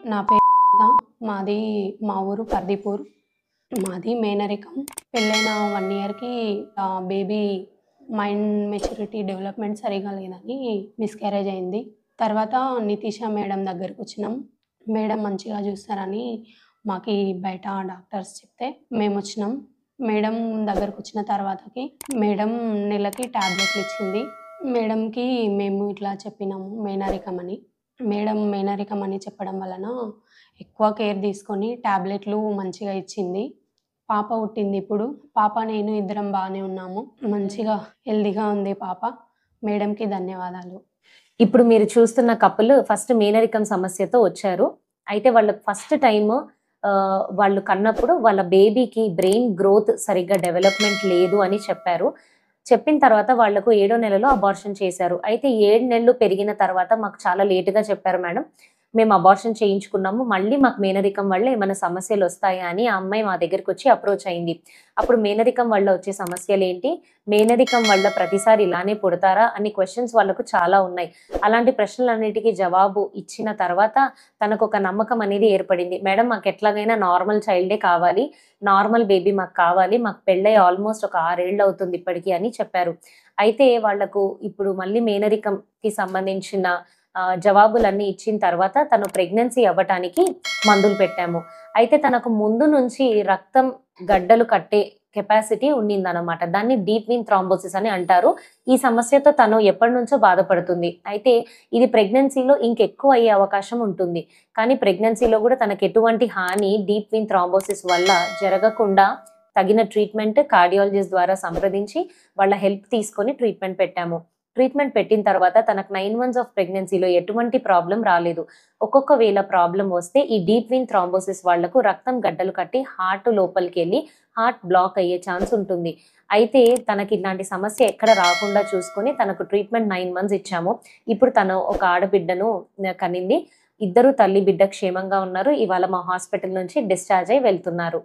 నా పేరు గీత. మాది మా ఊరు పర్దీపూర్. మాది మేనరికం. పెళ్ళైన 1 ఇయర్‌కి బేబీ మైండ్ మెచ్యూరిటీ డెవలప్‌మెంట్ సరిగ్గా లేదని మిస్‌క్యారేజ్ అయింది. తర్వాత నితీష మేడం దగ్గరకొచ్చినాం. మేడం మంచిగా చూస్తారని మాకి బయట డాక్టర్స్ చెప్తే మేమొచ్చినాం. మేడం దగ్గరకొచ్చిన తర్వాతకి మేడం నెలకి టాబ్లెట్లు ఇచ్చింది. మేడంకి మేము ఇట్లా చెప్పినాము మేనరికం అని. మేడం మేనరికం అని చెప్పడం వలన ఎక్కువ కేర్ తీసుకొని టాబ్లెట్లు మంచిగా ఇచ్చింది. పాప పుట్టింది ఇప్పుడు. పాప నేను ఇద్దరం బాగానే ఉన్నాము. మంచిగా హెల్తీగా ఉంది పాప. మేడంకి ధన్యవాదాలు. ఇప్పుడు మీరు చూస్తున్న కపుల్ ఫస్ట్ మేనరికం సమస్యతో వచ్చారు. అయితే వాళ్ళకి ఫస్ట్ టైము వాళ్ళు కన్నప్పుడు వాళ్ళ బేబీకి బ్రెయిన్ గ్రోత్ సరిగ్గా డెవలప్‌మెంట్ లేదు అని చెప్పారు. చెప్పిన తర్వాత వాళ్ళకు 7వ నెలలో అబార్షన్ చేశారు. అయితే 7 నెలలు పెరిగిన తర్వాత మాకు చాలా లేట్‌గా చెప్పారు మేడం. మేము అబార్షన్ చేయించుకున్నాము. మళ్ళీ మాకు మేనరికం వల్ల ఏమైనా సమస్యలొస్తాయా అని ఆ అమ్మాయి మా దగ్గరకొచ్చి అప్రోచ్ అయింది. అప్పుడు మేనరికం వల్ల వచ్చే సమస్యలేంటి? మేనరికం వల్ల ప్రతిసారి ఇలానే పుడతారా? అని క్వెషన్స్ వాళ్ళకు చాలా ఉన్నాయి. అలాంటి ప్రశ్నలన్నిటికి జవాబు ఇచ్చిన తర్వాత తనకొక నమ్మకం అనేది ఏర్పడింది. మేడం మాకెట్లాగైనా నార్మల్ చైల్డే కావాలి. నార్మల్ బేబీ మాకు కావాలి. మాకు పెళ్ళై ఆల్మోస్ట్ ఒక 6 ఏళ్ళు అవుతుంది ఇప్పటికి అని చెప్పారు. అయితే వాళ్ళకు ఇప్పుడు మళ్ళీ మేనరికంకి సంబంధించిన జవాబులన్నీ ఇచ్చిన తర్వాత తను ప్రెగ్నెన్సీ అవ్వటానికి మందులు పెట్టాము. అయితే తనకు ముందు నుంచి రక్తం గడ్డలు కట్టే కెపాసిటీ ఉండిందనమాట. దాన్ని డీప్ వెయిన్ థ్రాంబోసిస్ అని అంటారు. ఈ సమస్యతో తను ఎప్పటినుంచో బాధపడుతుంది. అయితే ఇది ప్రెగ్నెన్సీలో ఇంకెక్కువ అయ్యే అవకాశం ఉంటుంది. కానీ ప్రెగ్నెన్సీలో కూడా తనకు ఎటువంటి హాని డీప్ వెయిన్ థ్రాంబోసిస్ వల్ల జరగకుండా తగిన ట్రీట్మెంట్ కార్డియాలజిస్ట్ ద్వారా సంప్రదించి వాళ్ళ హెల్ప్ తీసుకొని ట్రీట్మెంట్ పెట్టాము. ట్రీట్మెంట్ పెట్టిన తర్వాత తనకు 9 మంత్స్ ఆఫ్ ప్రెగ్నెన్సీలో ఎటువంటి ప్రాబ్లమ్ రాలేదు. ఒక్కొక్క వేళ ప్రాబ్లమ్ వస్తే ఈ డీప్ వెయిన్ థ్రాంబోసిస్ వాళ్లకు రక్తం గడ్డలు కట్టి హార్ట్ లోపలికెళ్ళి హార్ట్ బ్లాక్ అయ్యే ఛాన్స్ ఉంటుంది. అయితే తనకి ఇలాంటి సమస్య ఎక్కడ రాకుండా చూసుకొని తనకు ట్రీట్మెంట్ 9 మంత్స్ ఇచ్చాము. ఇప్పుడు తను ఒక ఆడబిడ్డను కనింది. ఇద్దరు తల్లి బిడ్డ క్షేమంగా ఉన్నారు. ఇవాళ మా హాస్పిటల్ నుంచి డిశ్చార్జ్ అయ్యి వెళ్తున్నారు.